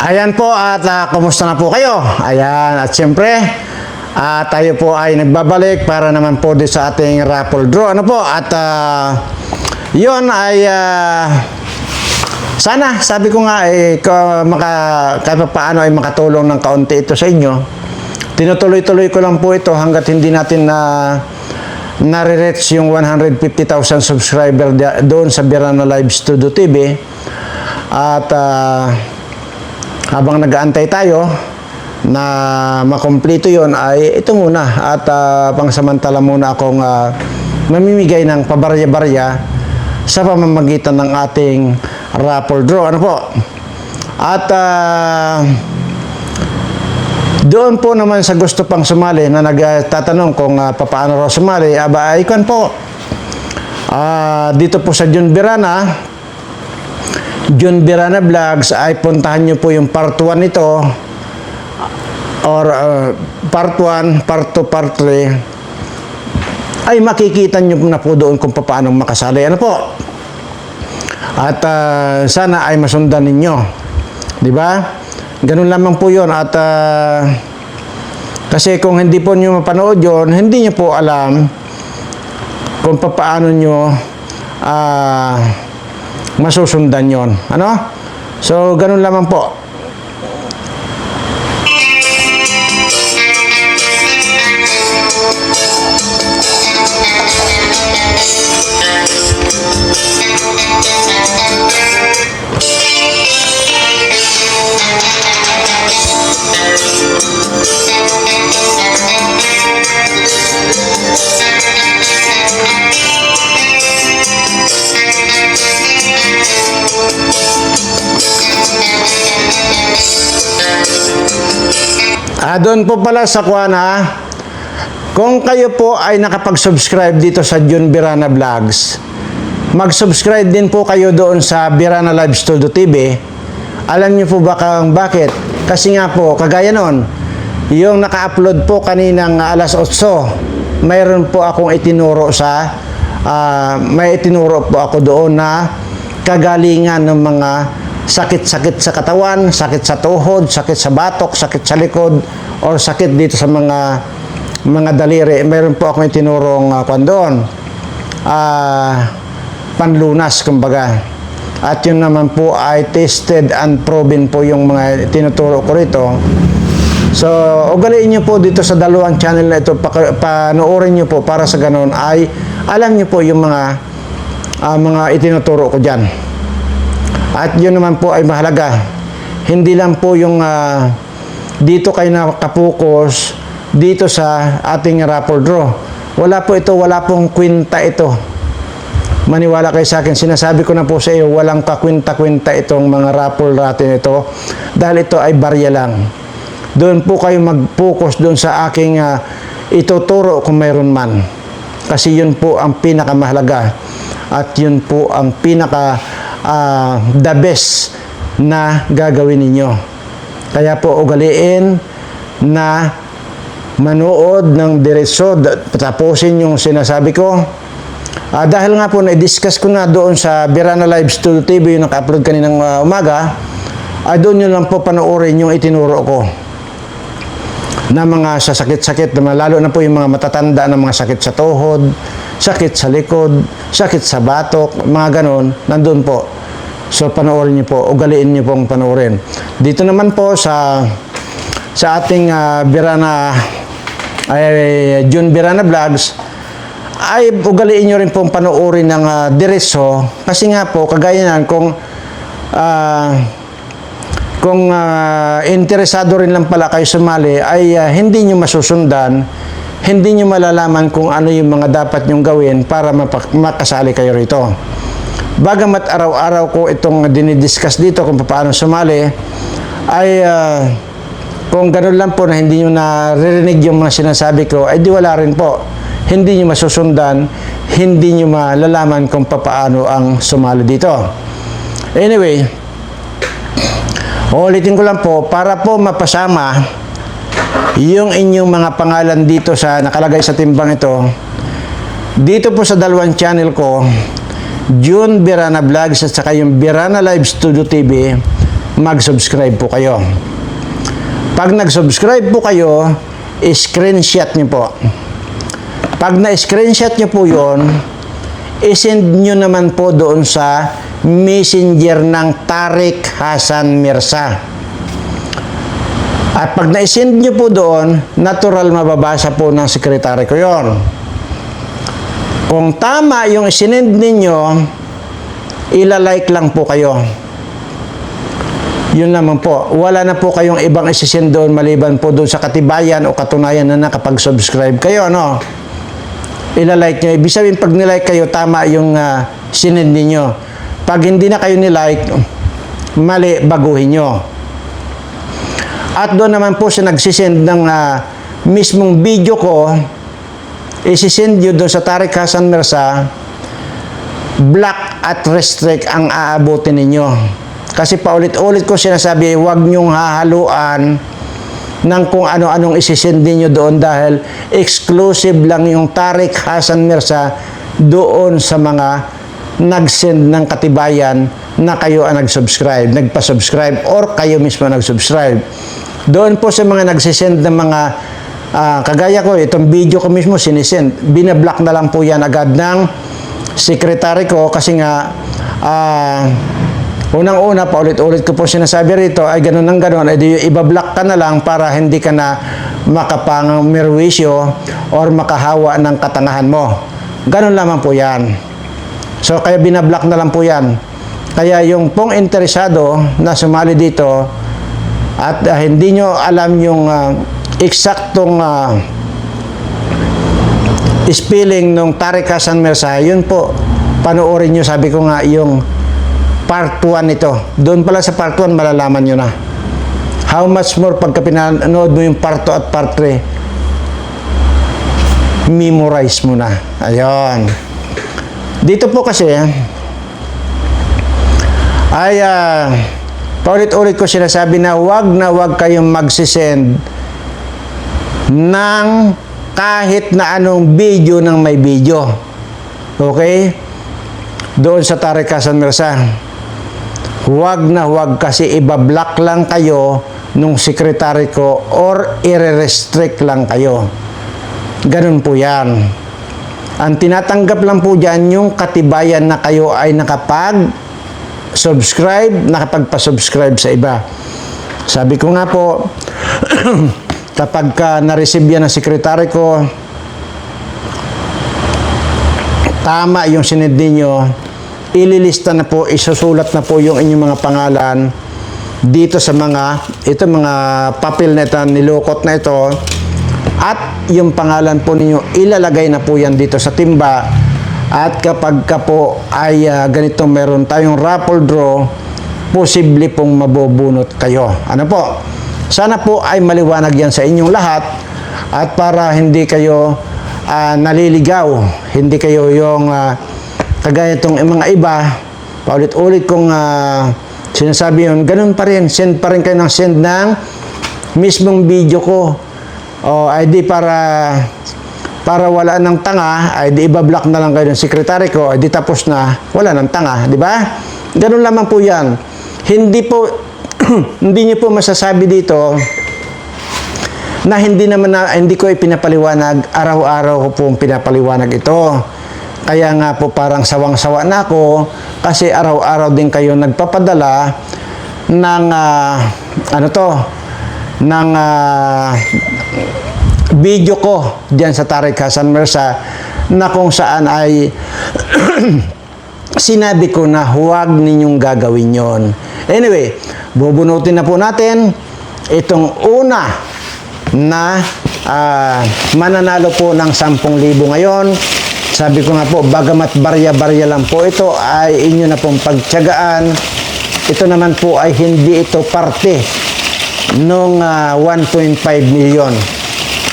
Ayan po at kumusta na po kayo? Ayan at siyempre tayo po ay nagbabalik para naman po din sa ating raffle draw. Ano po at yun ay sana sabi ko nga kahit paano ay makatulong ng kaunti ito sa inyo. Tinutuloy-tuloy ko lang po ito hanggat hindi natin nare-reach yung 150,000 subscriber doon sa Birana Live Studio TV. At habang nag-aantay tayo na makumpleto yon ay ito muna at pangsamantala muna akong mamimigay ng pabarya-barya sa pamamagitan ng ating raffle draw. Ano po? At doon po naman sa gusto pang sumali na nagtatanong kung paano raw sumali, ay ikon po. Dito po sa Jun Birana Vlogs ay puntahan nyo po yung part 1 nito or part 1, part 2, part 3 ay makikita nyo na po doon kung paano makasali. Ano po? At sana ay masundan ninyo. Di ba? Ganun lamang po yun. At kasi kung hindi po nyo mapanood yun, hindi nyo po alam kung paano nyo masusundan yon. Ano? So, ganun lamang po. Doon po pala sa Kuana, kung kayo po ay nakapag-subscribe dito sa Jun Birana Vlogs, mag-subscribe din po kayo doon sa Birana Live Studio TV. Alam niyo po ba kung bakit? Kasi nga po, kagaya nun, yung naka-upload po kaninang alas 8, mayroon po akong itinuro may itinuro po ako doon na kagalingan ng mga sakit-sakit sa katawan, sakit sa tuhod, sakit sa batok, sakit sa likod, or sakit dito sa mga daliri. Meron po akong itinurong doon. Panlunas, kumbaga. At yun naman po ay tested and proven po yung mga tinuturo ko rito. So, ugaliin nyo po dito sa dalawang channel na ito, panoorin nyo po para sa ganun ay alam nyo po yung mga itinuturo ko dyan. At yun naman po ay mahalaga. Hindi lang po yung dito kayo nakapokus dito sa ating raffle draw. Wala pong kwenta ito. Maniwala kayo sa akin, sinasabi ko na po sa iyo, walang kakwenta-kwenta itong mga raffle natin ito. Dahil ito ay barya lang. Doon po kayo mag-focus doon sa aking ituturo kung mayroon man. Kasi yun po ang pinakamahalaga. At yun po ang the best na gagawin ninyo. Kaya po ugaliin na manood ng diretso, tapusin yung sinasabi ko. Dahil nga po na-discuss ko na doon sa Birana Live Studio TV yung naka-upload kaninang umaga, doon nyo lang po panoorin yung itinuro ko na mga sasakit-sakit, lalo na po yung mga matatanda na mga sakit sa tuhod, sakit sa likod, sakit sa batok, mga ganon, nandun po. So, panoorin niyo po, ugaliin niyo pong panoorin. Dito naman po sa ating Jun Birana Vlogs, ay ugaliin niyo rin pong panoorin ng diretso. Kasi nga po, kagaya nan, kung interesado rin lang pala kayo sumali, ay hindi niyo masusundan, hindi niyo malalaman kung ano yung mga dapat nyong gawin para makasali kayo rito. Bagamat araw-araw ko itong dinidiscuss dito kung paano sumali, ay kung gano'n lang po na hindi nyo naririnig yung mga sinasabi ko, ay di wala rin po. Hindi nyo masusundan, hindi nyo malalaman kung paano ang sumali dito. Anyway, ulitin ko lang po, para po mapasama yung inyong mga pangalan dito sa nakalagay sa timbang ito, dito po sa dalawang channel ko, Jun Birana Vlogs at saka yung Birana Live Studio TV, mag-subscribe po kayo. Pag nag-subscribe po kayo, screenshot nyo po. Pag na-screenshot nyo po yon, isend nyo naman po doon sa messenger ng Tariq Hassan Mirza. At pag na-send nyo po doon, natural mababasa po ng sekretary ko yon. Kung tama yung isinend ninyo, ilalike lang po kayo. Yun naman po. Wala na po kayong ibang isisend doon maliban po doon sa katibayan o katunayan na nakapag-subscribe kayo, no? Ilalike nyo. Ibig sabihin, pag nilike kayo, tama yung sinend ninyo. Pag hindi na kayo nilike, mali, baguhin nyo. At doon naman po siya nagsisend ng mismong video ko, isisend nyo doon sa Tariq Hassan Mirza, block at restrict ang aabutin ninyo. Kasi paulit-ulit ko sinasabi, huwag nyong hahaluan ng kung ano-anong isisend ninyo doon dahil exclusive lang yung Tariq Hassan Mirza doon sa mga nag-send ng katibayan na kayo ang nag-subscribe, nagpa-subscribe or kayo mismo nag-subscribe. Doon po sa mga nagsisend ng mga kagaya ko, itong video ko mismo sinisend, binablock na lang po yan agad ng sekretary ko kasi nga unang-una, paulit-ulit ko po sinasabi rito, ay ganun ng ganun, ay ibablock ka na lang para hindi ka na makapangamirwisyo or makahawa ng katangahan mo. Ganun lamang po yan. So, kaya binablock na lang po yan. Kaya yung pong interesado na sumali dito at hindi nyo alam yung eksaktong spelling ng Tariq Hassan Mirza, yun po, panoorin nyo, sabi ko nga, yung part 1 ito. Doon pala sa part 1, malalaman nyo na. How much more pagka pinanood mo yung part 2 at part 3, memorize mo na. Ayun. Dito po kasi, ay, paulit-ulit ko sinasabi na wag kayong magsisend ng kahit na anong video ng may video. Okay? Doon sa Tariq Hassan Mirza. Huwag kasi ibablock lang kayo nung sekretary ko or i-restrict lang kayo. Ganun po yan. Ang tinatanggap lang po dyan yung katibayan na kayo ay nakapag-subscribe, nakapagpa-subscribe sa iba. Sabi ko nga po, kapag na-receive yan ng sekretary ko, tama yung sinend ninyo, ililista na po, isusulat na po yung inyong mga pangalan dito sa mga papel na ito, nilukot na ito, at yung pangalan po ninyo, ilalagay na po yan dito sa timba. At kapag ka po ay ganito, meron tayong raffle draw, posible pong mabubunot kayo. Ano po? Sana po ay maliwanag yan sa inyong lahat at para hindi kayo naliligaw, hindi kayo yung kagaya itong mga iba, paulit-ulit kong sinasabi yun, ganun pa rin, send pa rin kayo ng send ng mismong video ko. O ay di para wala ng tanga, ay di ibablock na lang kayo ng sekretary ko, ay di tapos na, wala ng tanga, di ba? Ganun lamang po yan. Hindi po, hindi niyo po masasabi dito na hindi ko ipinapaliwanag, araw-araw ko pong pinapaliwanag ito. Kaya nga po parang sawang-sawa na ako kasi araw-araw din kayo nagpapadala ng ng video ko diyan sa Tariq Hassan Mirza na kung saan ay sinabi ko na huwag ninyong gagawin yon. Anyway, bubunutin na po natin itong una na mananalo po ng 10,000 ngayon. Sabi ko nga po, bagamat barya-barya lang po ito, ay inyo na pong pagtiyagaan. Ito naman po ay hindi ito parte nung 1.5 million.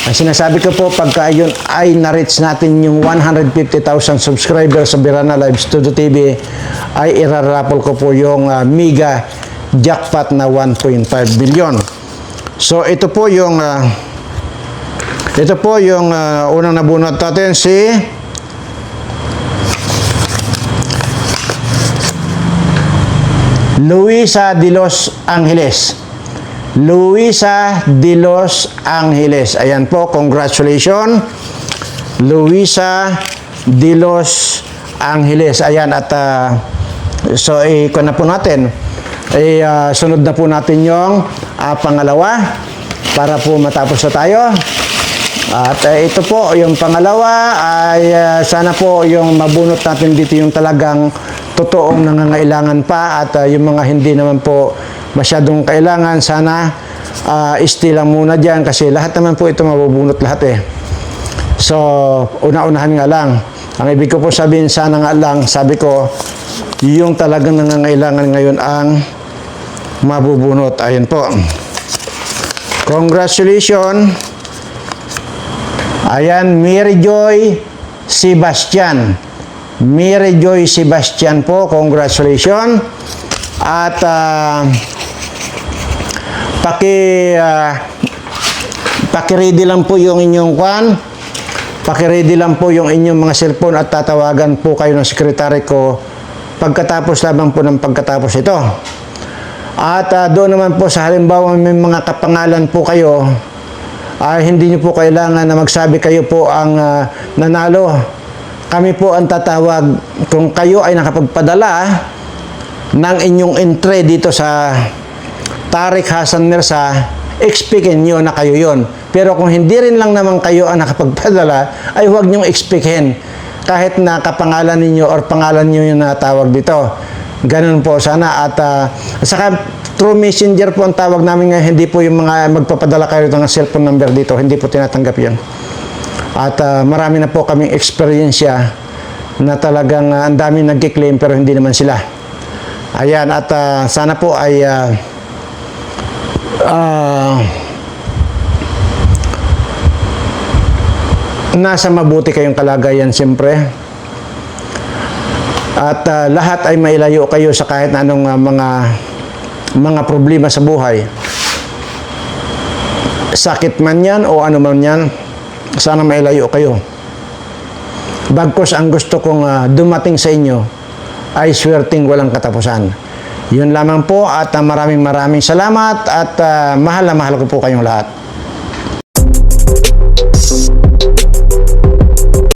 Ang sinasabi ko po, pagka yun ay na-reach natin yung 150,000 subscribers sa Birana Live Studio TV, ay irarapol ko po yung mega jackpot na 1.5 billion. So ito po yung unang nabunot natin, si Luisa de Los Angeles. Luisa de Los Angeles. Ayan po, congratulations. Luisa de Los Angeles. Ayan, at so, ikon na po natin. Sunod na po natin yung pangalawa para po matapos na tayo. At ito po, yung pangalawa ay sana po yung mabunot natin dito yung talagang totoong nangangailangan pa at yung mga hindi naman po masyadong kailangan, sana stay lang muna dyan kasi lahat naman po ito mabubunot lahat eh. So, una-unahan nga lang. Ang ibig ko po sabihin, sana nga lang, sabi ko, yung talagang nangangailangan ngayon ang mabubunot. Ayun po. Congratulations. Ayan, Mary Joy Sebastian. Mary Joy Sebastian po, congratulations. At paki-ready lang po yung inyong paki-ready lang po yung inyong mga cellphone at tatawagan po kayo ng sekretary ko pagkatapos lamang po ng pagkatapos ito. At doon naman po sa halimbawa may mga kapangalan po kayo, hindi nyo po kailangan na magsabi kayo po ang nanalo. Kami po ang tatawag kung kayo ay nakapagpadala ng inyong entry dito sa Tariq Hassan Mirza, expectin nyo na kayo yon. Pero kung hindi rin lang naman kayo ang nakapagpadala, ay huwag nyong expectin kahit na kapangalan ninyo or pangalan nyo yung natawag dito. Ganun po sana. At saka through messenger po ang tawag namin ngayon, hindi po yung mga magpapadala kayo ng cellphone number dito, hindi po tinatanggap yun. At marami na po kaming eksperyensya na talagang ang dami nagkiklaim pero hindi naman sila. Ayan, at sana po ay nasa mabuti kayong kalagayan siyempre. At lahat ay mailayo kayo sa kahit anong mga problema sa buhay. Sakit man yan o ano man yan, sana mailayo kayo. Bagkus ang gusto kong dumating sa inyo ay swerteng walang katapusan. Yun lamang po at maraming salamat at mahal na mahal ko po kayong lahat.